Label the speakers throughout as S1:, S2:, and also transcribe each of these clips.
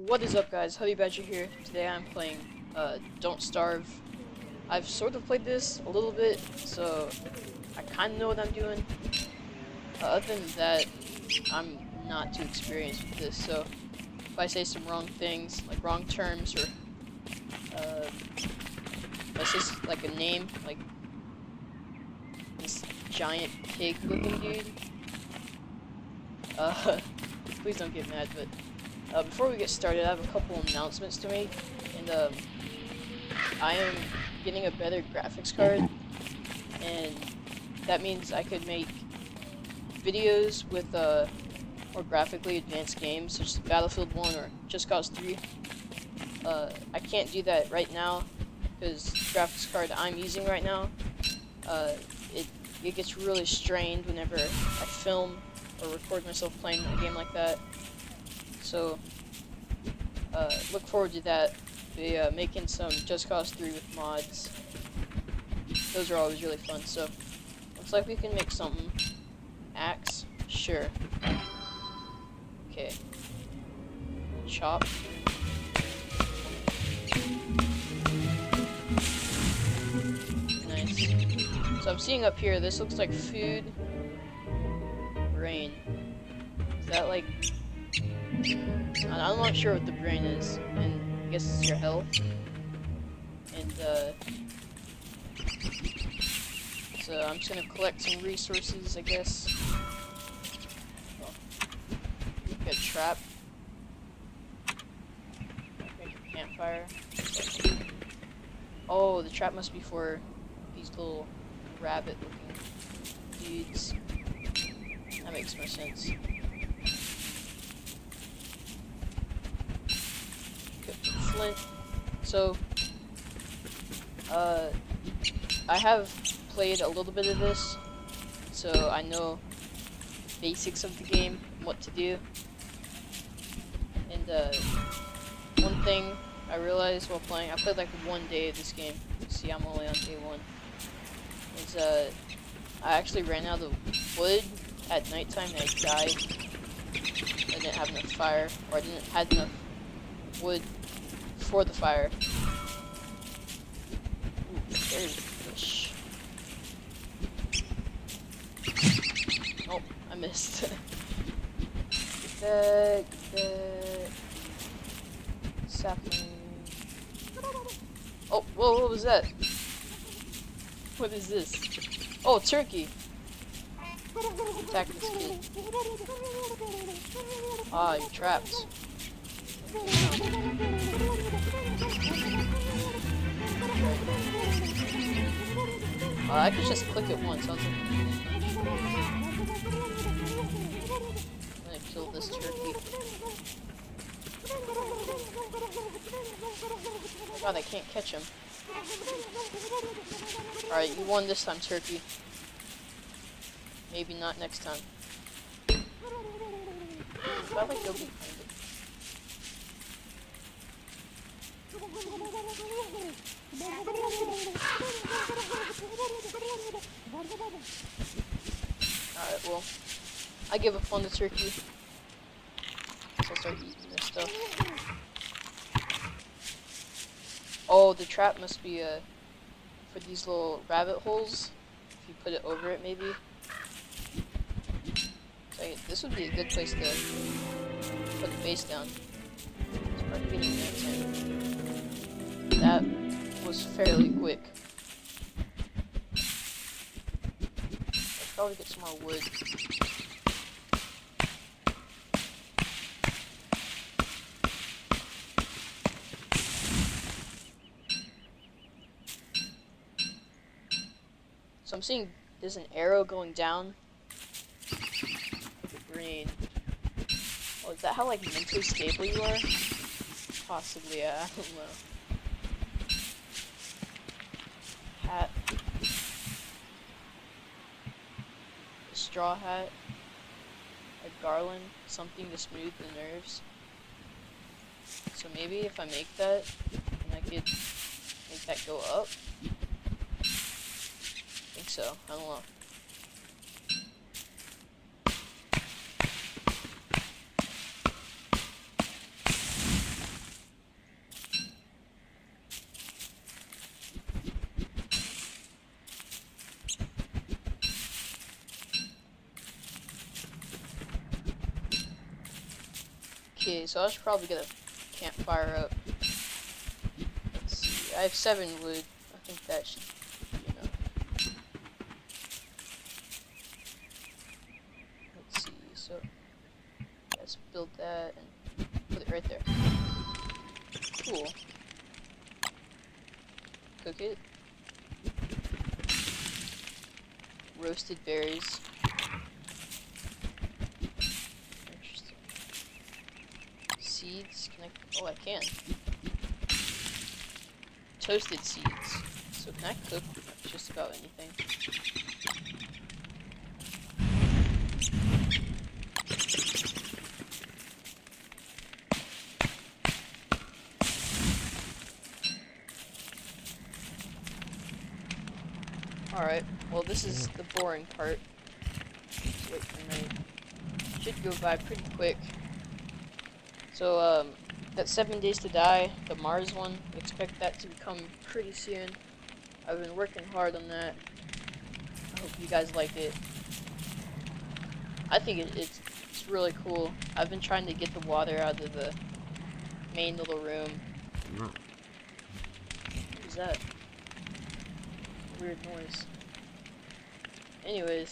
S1: What is up, guys? Honey Badger here. Today I'm playing Don't Starve. I've sort of played this a little bit, so I kind of know what I'm doing. Other than that, I'm not too experienced with this, so if I say some wrong things, like wrong terms, or if I say like a name, like this giant pig-looking dude, please don't get mad, but before we get started, I have a couple announcements to make, and I am getting a better graphics card, and that means I could make videos with more graphically advanced games, such as Battlefield 1 or Just Cause 3. I can't do that right now, because the graphics card I'm using right now, it gets really strained whenever I film or record myself playing a game like that. So, look forward to that. Be making some Just Cause 3 with mods. Those are always really fun. So, looks like we can make something. Axe, sure. Okay. Chop. Nice. So I'm seeing up here. This looks like food. Brain. Is that like? I'm not sure what the brain is, and I guess it's your health. And so I'm just gonna collect some resources, I guess. Oh, get a trap. Make a campfire. Oh, the trap must be for these little rabbit-looking dudes. That makes more sense. Flint. So, I have played a little bit of this, so I know basics of the game, what to do. And one thing I realized while playing, I played like one day of this game. See, I'm only on day 1. Is I actually ran out of wood at nighttime and I died. I didn't have enough fire, or I didn't have enough wood for the fire. Ooh, there's fish. Oh, I missed. Get that sapling. Oh, whoa, what was that? What is this? Oh, turkey. Attack this kid. Ah, you're trapped. I could just click it once. I'm gonna kill this turkey. Oh god, I can't catch him. Alright, you won this time, turkey. Maybe not next time. I like you'll be behind it. Alright, well, I give up on the turkey. So I'll start eating this stuff. Oh, the trap must be for these little rabbit holes. If you put it over it, maybe. So this would be a good place to put the base down. It's probably getting nighttime. That was fairly quick. I'll probably get some more wood. So I'm seeing there's an arrow going down. Green. Oh, is that how like mentally stable you are? Possibly, yeah, I don't know. Hat. A straw hat. A garland. Something to smooth the nerves. So maybe if I make that, then I could make that go up. I think so. I don't know. Okay, so I should probably get a campfire up. Let's see. I have 7 wood. I think that should be enough. Let's see. So let's build that and put it right there. Cool. Cook it. Roasted berries. Interesting. Seeds. Can I? Oh, I can. Toasted seeds. So can I cook just about anything? Alright, well this is the boring part. Just wait for night. Should go by pretty quick. So, that 7 Days to Die, the Mars one, expect that to come pretty soon. I've been working hard on that. I hope you guys like it. I think it's really cool. I've been trying to get the water out of the main little room. What is that? Weird noise. Anyways,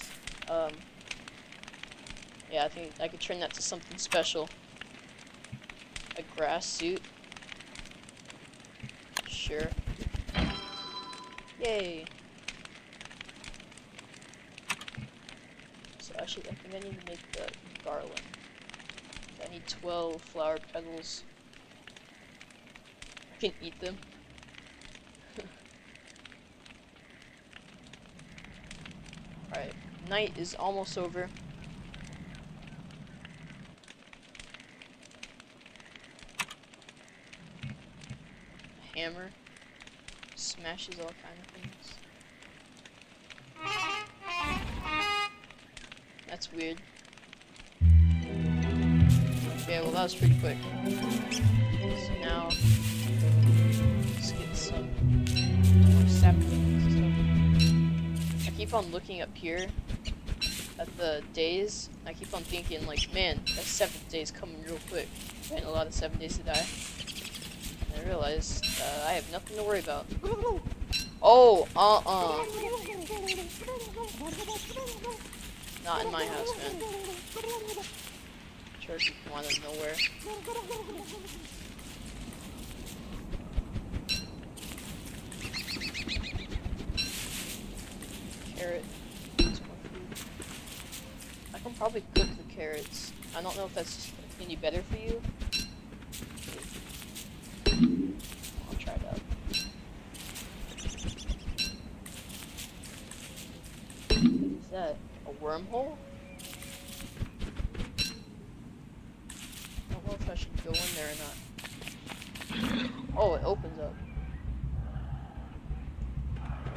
S1: yeah, I think I could turn that to something special. A grass suit. Sure. Yay. So I think I need to make the garland. I need 12 flower petals. I can eat them. Alright, night is almost over. A hammer smashes all kind of things. That's weird. Okay, well that was pretty quick. So now, let's get some more saplings and stuff. I keep on looking up here at the days. I keep on thinking like, man, that 7th day is coming real quick. And a lot of 7 Days to Die. And I realized I have nothing to worry about. Oh, not in my house, man. Church come out of nowhere. Carrot. That's more food. I can probably cook the carrots. I don't know if that's any better for you. I'll try it out. What is that? A wormhole? I don't know if I should go in there or not. Oh, it opens up.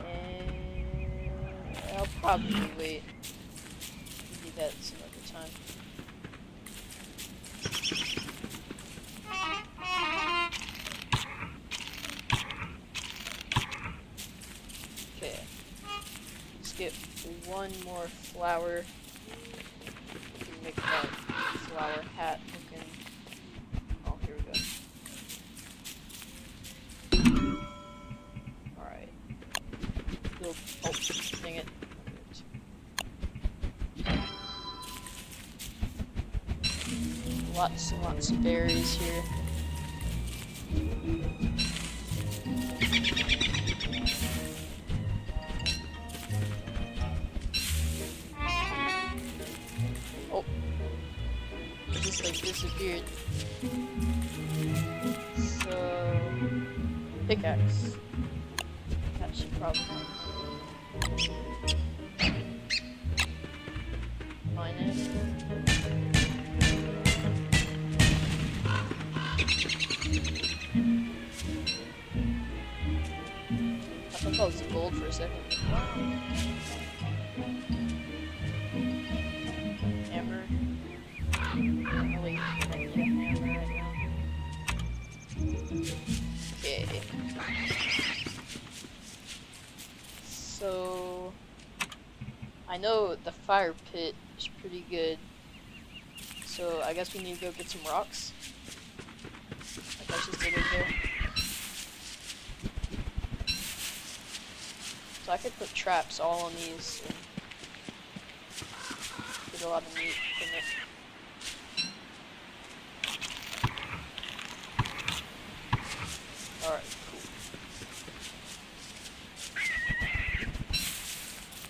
S1: And I'll probably wait. Do that some other time. Okay. Let's get one more flower. Make that flower hat looking. Oh, here we go. Alright. Oh, dang it. Lots and lots of berries here. Oh. It just like disappeared. So, pickaxe. That should probably mine it. I thought that was gold for a second. Hammer. Oh wait, I need a hammer right now. Okay. So I know the fire pit is pretty good. So So I guess we need to go get some rocks. Like I just did over there. So I could put traps all on these and get a lot of meat from it. Alright, cool.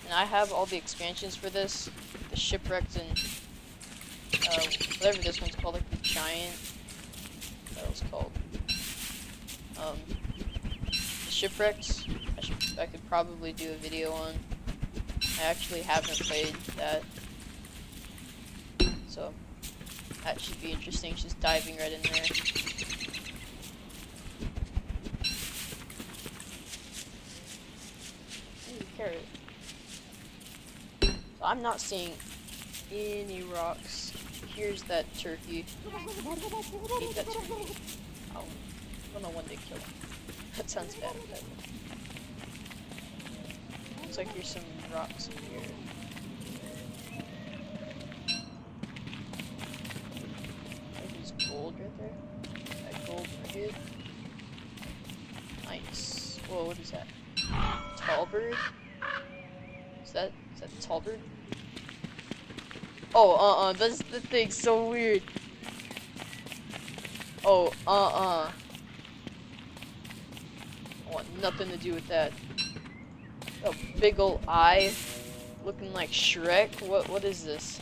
S1: And I have all the expansions for this. The shipwrecks and whatever this one's called, like the giant. What was called? The shipwrecks. I could probably do a video on. I actually haven't played that, so that should be interesting. Just diving right in there. Ooh, carrot. So I'm not seeing any rocks. Here's that turkey. Eat that turkey. Oh, I don't know when they kill him. That sounds bad. Looks like here's some rocks in here. There's gold right there. That gold right here. Nice. Whoa, what is that? Tallbird? Is that Tallbird? Oh, that's the thing, so weird. Oh, I want nothing to do with that. A big ol' eye, looking like Shrek. What is this?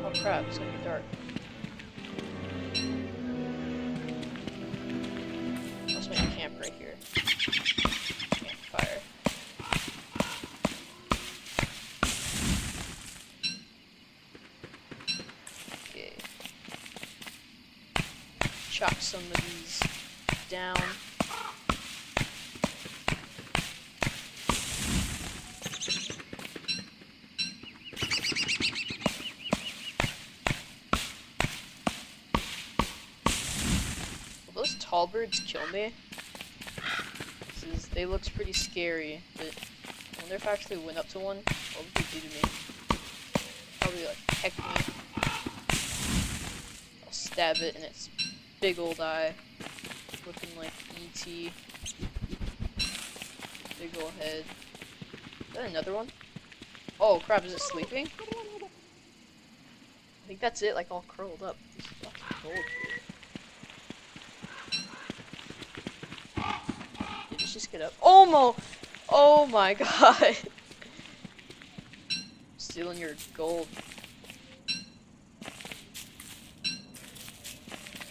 S1: Oh crap, it's gonna be dark. Let's make a camp right here. Campfire. Okay. Chop some of these down. Tallbirds kill me. They look pretty scary, but I wonder if I actually went up to one, what would they do to me? Probably like peck me. I'll stab it in its big old eye, looking like E.T. Big old head. Is that another one? Oh crap, is it sleeping? I think that's it, like all curled up. There's lots of gold here. Just get up. Oh my god. Stealing your gold. I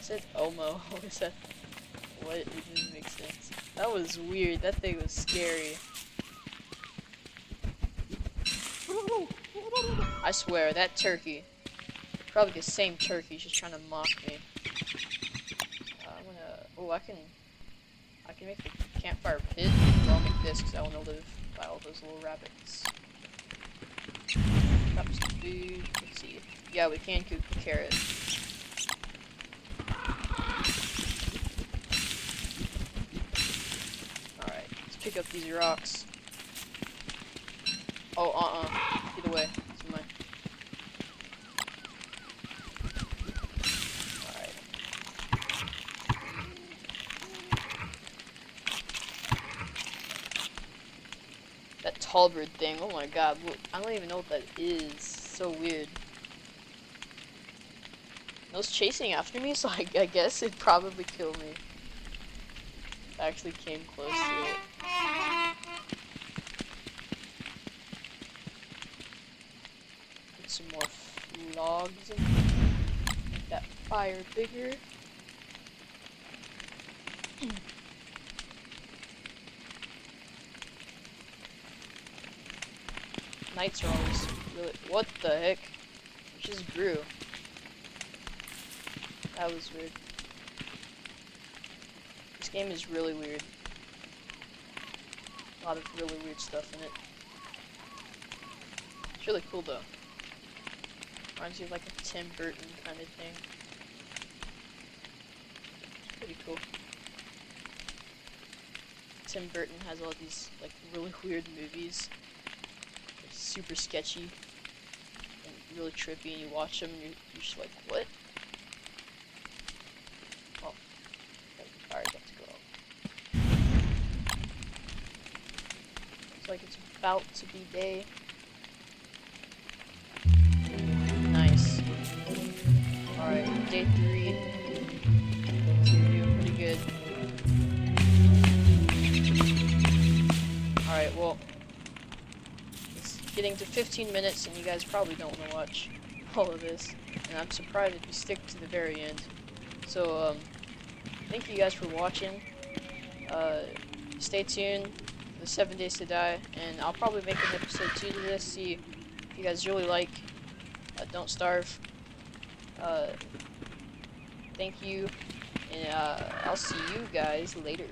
S1: said Omo. What is that? What? It didn't make sense. That was weird. That thing was scary. I swear, that turkey. Probably the same turkey, just trying to mock me. I'm gonna. Oh, I can make the campfire pit. Well, I'll make this because I want to live by all those little rabbits. Drop some food. Let's see. Yeah, we can cook the carrot. Alright, let's pick up these rocks. Oh, get away. It's mine. That Tallbird thing, oh my god, I don't even know what that is. So weird. It was chasing after me, so I guess it'd probably kill me. I actually came close to it. Get some more logs in here. Make that fire bigger. Nights are always really. What the heck? It just grew. That was weird. This game is really weird. A lot of really weird stuff in it. It's really cool though. Reminds you of like a Tim Burton kind of thing. It's pretty cool. Tim Burton has all these like really weird movies. Super sketchy. really trippy and you watch them and you're just like, what? Oh, the fire got to go out. Looks like it's about to be day. Nice. Alright, day 3. So we're doing pretty good. Alright, well, it's getting to 15 minutes and you guys probably don't want to watch all of this. And I'm surprised if you stick to the very end. So, thank you guys for watching. Stay tuned for the 7 Days to Die. And I'll probably make an episode 2 to this, see if you guys really like Don't Starve. Thank you. And I'll see you guys later.